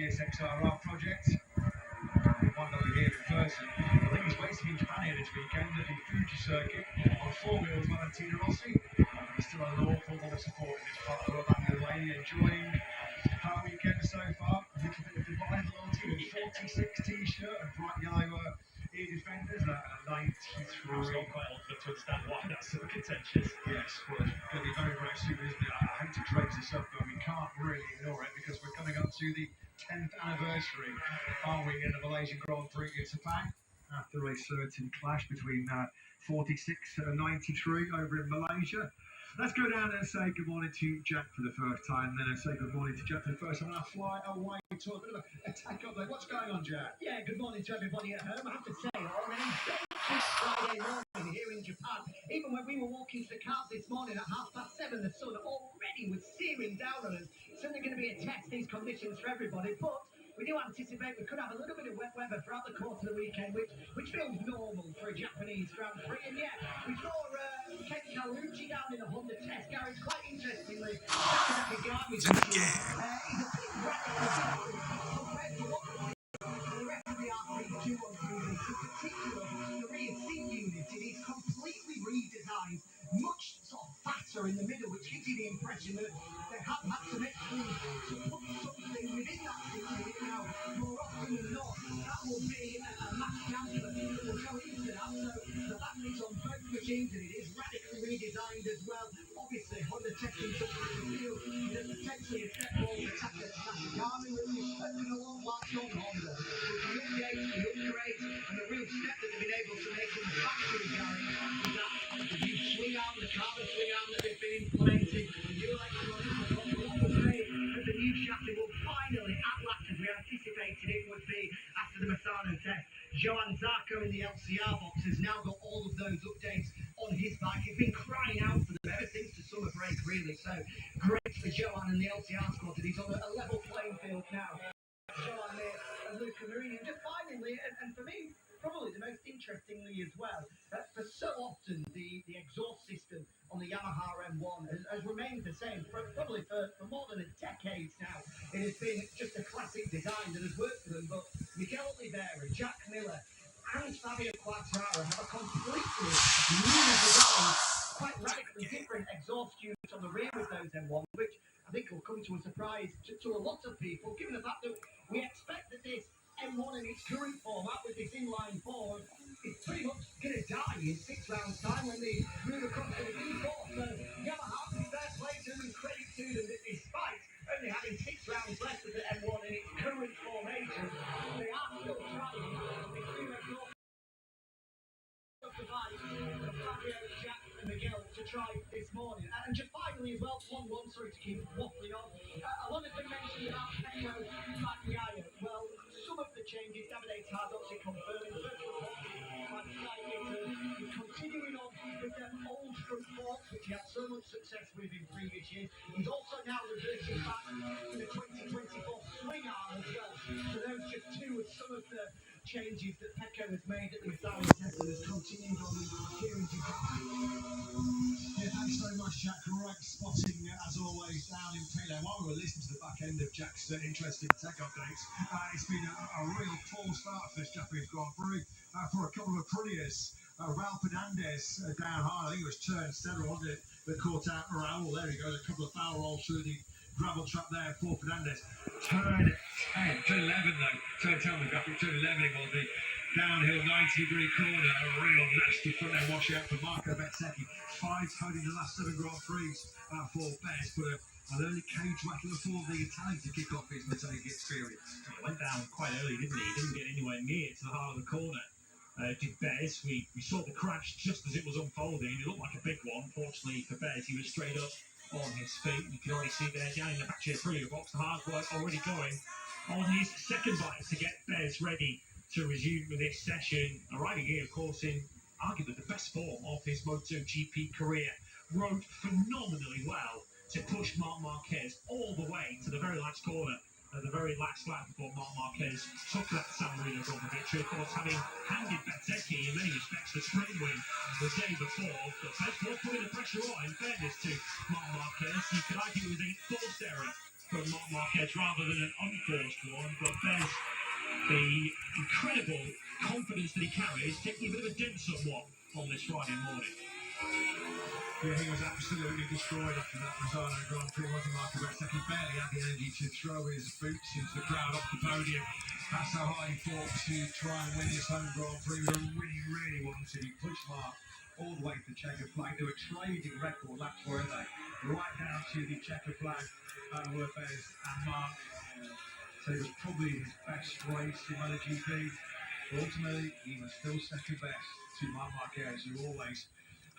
GSXRR project. You might not be here in person. I think he's racing in Japan here this weekend at the Fuji circuit on four wheels, Valentino Rossi. There's still an awful lot of support in this part of the Padli Mai, enjoying our weekend so far. A little bit of divine loyalty with 46 t-shirt and bright yellow ear defenders, a 93. It's not quite often to understand why that's so contentious. Yes, well, it's going to be very, very soon, isn't it? I hate to dredge this up, but we can't really ignore it because we're coming up to the 10th anniversary, aren't we, in the Malaysian Grand Prix in Sepang, after a certain clash between 46 and 93 over in Malaysia. Let's go down and say good morning to Jack for the first time, and then say good morning to Jack for the first time on our fly away tour. A bit of a tech update. What's going on, Jack? Yeah, good morning to everybody at home. I have to say, on a this Friday morning here in Japan, even when we were walking to the cars this morning at 7:30, the sun already was searing down on us. It's certainly going to be a test, these conditions for everybody, but we do anticipate we could have a little bit of wet weather throughout the course of the weekend, which feels normal for a Japanese Grand Prix. And yeah, we saw Ken Calucci down in the Honda test garage, quite interestingly. He's a pretty radical compared to what the rest of the R3 do on TV. In particular, the rear seat unit, it is completely redesigned, much sort of fatter in the middle, which gives you the impression that they have had some extra to put something within that seat unit. Now, more often than not, that will be a mass damper that will go into that. So that is on both machines, and it is radically redesigned as well. Obviously, Honda testing something to feel that potentially a step forward attack at Nakagami, really expecting a long last on Honda. But the updates, the upgrades, and the real step that they've been able to make in the factory garage is that the new swing arm, the carbon swing arm that they've been implementing, the new electronics, what will say that the new chassis will finally, at last, as we anticipated it would be after the Misano test. Johan Zarco in the LCR box has now got all of those updates on his bike. He's been crying out for them ever since the summer break, really. So great for Johan and the LCR squad that he's on a level playing field now. Johan there and Luca Marini. And just finally, and for me, probably the most interestingly as well, for so often the exhaust system on the Yamaha M1 has remained the same, probably for more than a decade now. It has been just a classic design that has worked for them, but Miguel Oliveira, Jack Miller, and Fabio Quartararo have a completely new design, quite radically different exhaust units on the rear of those M1, which I think will come to a surprise to a lot of people, given the fact that we expect that this M1 in its current format with this inline four is pretty much going to die in 6 rounds' time when they move across to the V4. So Yamaha, fair play to them and credit to them that despite only having 6 rounds left of the M1 in its current formation, they are still trying this new exhaust device for Fabio, Jack and Miguel to try this morning. And just finally as well, 1-1, sorry to keep waffling on. A lot has been mentioned about Pecco Bagnaia. Well, some of the changes, Davide Tardozzi confirming first report by Sky is continuing on with their old front forks, which he had so much success with in previous years. He's also now reversing back to the 2024 swing arm as well. So those just two of some of the changes that Pecco has made at the Italian test and has continued on here in Japan. Yeah, thanks very much, Jack. Great spotting, as always, down in Pele. While we were listening to the back end of Jack's interesting tech updates, it's been a real tall start for this Japanese Grand Prix for a couple of Aprilias. Raul Fernandez down hard. I think it was turn 7, wasn't it, that caught out Raul. There he goes, a couple of foul rolls through the gravel trap there for Fernandez. Turn 10, turn 11 though. Tell me, graphic, turn 11 it was the downhill 90-degree corner. A real nasty front end washout for Marco Bezzecchi. 5 toed in the last 7 Grand Prix for Bez, but an early cage rattler for the Italian to kick off his Mercedes experience. He went down quite early, didn't he? He didn't get anywhere near to the heart of the corner. Did Bez. We saw the crash just as it was unfolding. It looked like a big one. Fortunately for Bez, he was straight up on his feet. You can already see there down in the back of the Aprilia box, the hard work already going on his second bike to get Bez ready to resume with this session. Arriving here, of course, in arguably the best form of his MotoGP career. Rode phenomenally well to push Marc Marquez all the way to the very last corner. At the very last lap before Marc Marquez took that San Marino Grand Prix victory, of course, having handed Bezzecchi in many respects the sprint win the day before. But Bez was putting the pressure on, in fairness to Marc Marquez. You could argue it was a forced error from Marc Marquez rather than an unforced one, but there's the incredible confidence that he carries, taking a bit of a dent somewhat on this Friday morning. Yeah, he was absolutely destroyed after that Misano Grand Prix, wasn't Marquez? He barely had the energy to throw his boots into the crowd off the podium. That's how hard he fought to try and win his home Grand Prix. Really wanted. He pushed Marc all the way to the checker flag. They were trading record laps, weren't they? Right down to the checker flag. Lopez and Marc. So it was probably his best race in MotoGP. But ultimately, he was still second best to Marc Marquez, who always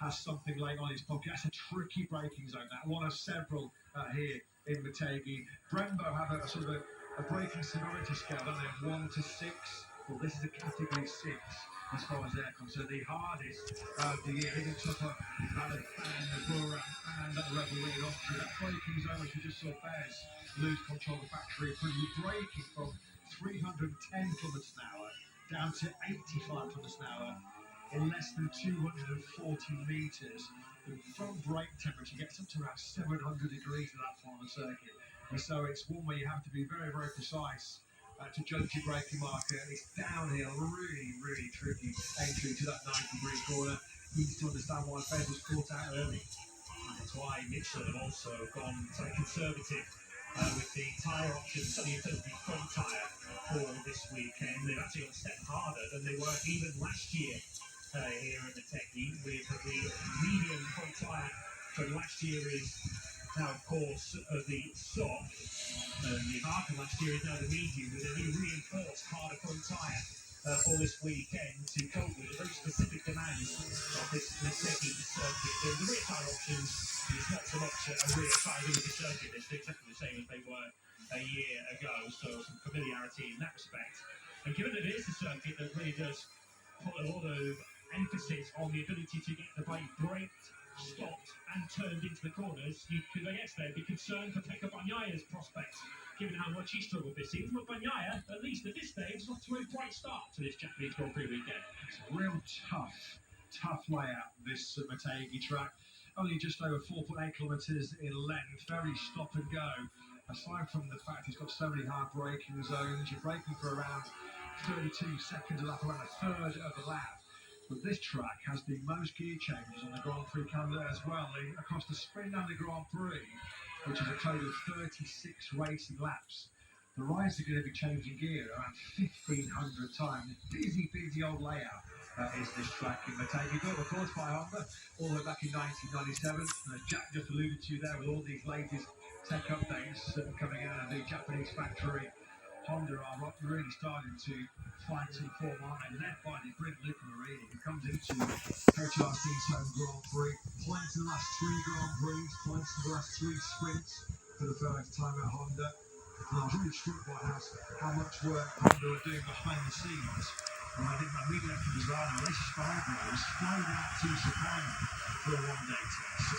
has something laying on his pocket. That's a tricky braking zone, that one of several here in Motegi. Brembo have a sort of a braking severity scale, don't they, 1 to 6. Well, this is a category 6 as far as they're concerned. The hardest of the year, even tougher than the Bura and the Rebel lead off to that braking zone, which we just saw Bez lose control of the factory. Pretty braking from 310 kilometers an hour down to 85 kilometers an hour in less than 240 meters. The front brake temperature gets up to around 700 degrees at that point on the circuit. And so it's one where you have to be very, very precise to judge your braking marker. It's downhill, really tricky entry to that 90-degree corner. You need to understand why Fed was caught out early. And that's why Michelin have also gone so conservative with the tyre options, certainly in terms of the front tyre for this weekend. They've actually gone a step harder than they were even last year here in the Techie, with the medium front tyre from last year is now, of course, the soft, and the hard from last year is now the medium, with a new reinforced harder front tyre for this weekend to cope with the very specific demands of this Techie circuit. The rear tyre options is not so much a rear tyre with the circuit, they're exactly the same as they were a year ago, so some familiarity in that respect. And given that it is a circuit that really does put a lot of emphasis on the ability to get the bike braked, stopped and turned into the corners, you could, I guess, be concerned for Pecco Bagnaya's prospects, given how much he struggled this season. But Bagnaia, at least at this stage, is off to a bright start to this Japanese Grand Prix weekend. It's a real tough layout, this Motegi track. Only just over 4.8 kilometres in length, very stop and go. Aside from the fact it's got so many hard braking zones, you're braking for around 32 seconds a lap, around a third of a lap. But this track has the most gear changes on the Grand Prix calendar as well, across the sprint and the Grand Prix, which is a total of 36 racing laps. The riders are going to be changing gear around 1,500 times. Busy old layout is this track in Motegi, built of course by Honda all the way back in 1997. And as Jack just alluded to there, with all these latest tech updates coming out of the Japanese factory, Honda are really starting to find some form, aren't they? Led by the brilliant Luca Marini, who comes into HRC's home Grand Prix, points in the last 3 Grand Prix, points in the last 3 sprints for the first time at Honda. And I was really struck by how much work Honda are doing behind the scenes. And I think my media director Lozano, this Spargo, was flown out to Japan for a one-day test.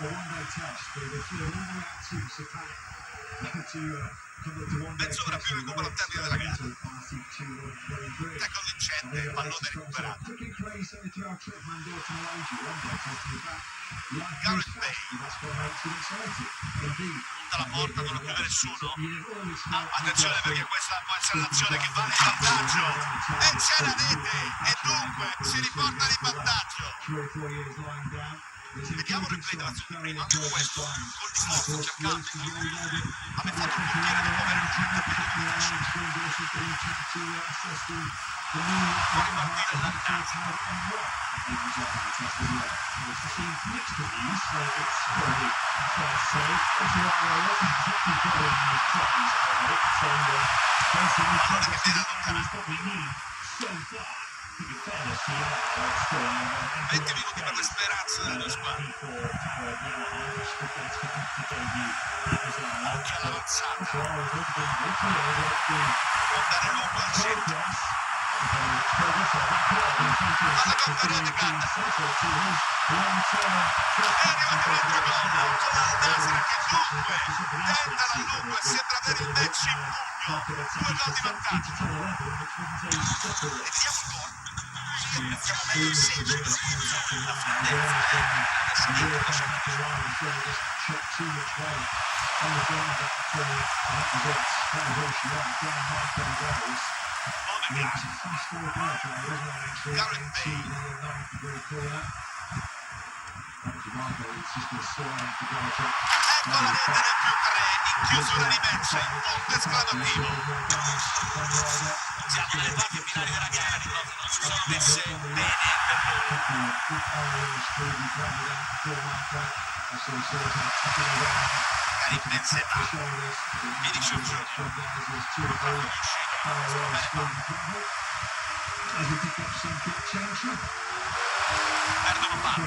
They flew all the way out to Japan to mezz'ora più recupero al termine della gara. Tackle vincente, pallone recuperato. Gareth Bale punta la porta, non lo chiude nessuno. Attenzione, perché questa può essere l'azione che vale il vantaggio, e c'è la rete, e dunque si riporta in vantaggio. Vediamo il replay dell'azione di prima, anche questo gol di forza, cercando in quel periodo aveva fatto un portiere dopo aver raggiunto il limite pallone che viene allontanato. 20 minuti per le speranze delle due squadre. Occhio all'avanzata, può andare lungo al centro. Palla con Veronica, e arriva diretto con Al-Nasr, che dunque tenta da lungo e sembra avere il match in pugno. 2 gol di vantaggio. E vediamo il gol. Apprezziamo meglio il senso della funzione, la freddezza, la salita, la chuck too much weight on the ground at the results. That was all she wanted. Down 9 goals. Monaco, Yeah, it's a fast forward power play, wasn't it? Entry into the 9th-degree corner. Marco, it's just a slide to go to. ecco la rete del più 3 in chiusura di match, il punto esclamativo. Siamo nelle fasi finali della gara, le cose non si sono messe bene per loro. Karim Benzema, Vinicius Junior, proprio uscito, perdono palla.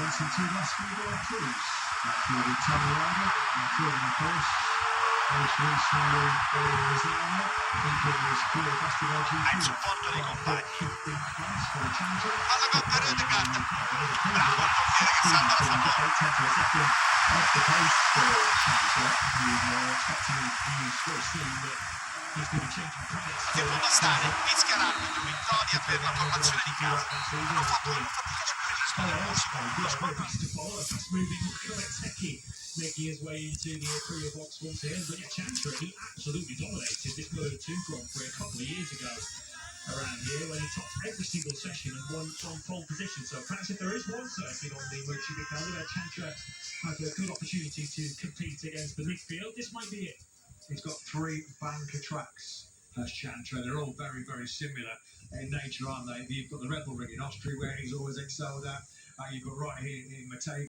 Ha il supporto dei compagni. Palla gol per Ødegaard. Bravo il portiere che salva la favore. Che può bastare, fischia l'arbitro, vittoria per la formazione di casa. Hanno fatto una fatica per rispondere al making his way into the Korea box once again. But yeah, Chantra, he absolutely dominated this Moto 2 Grand Prix a couple of years ago around here when he topped every single session and won on pole position. So perhaps if there is one circuit on the Moto where Chantra has a good opportunity to compete against the midfield, this might be it. He's got 3 banker tracks as Chantra. They're all very, very similar in nature, aren't they? You've got the Red Bull Ring in Austria where he's always excelled at. You've got right here in Matei.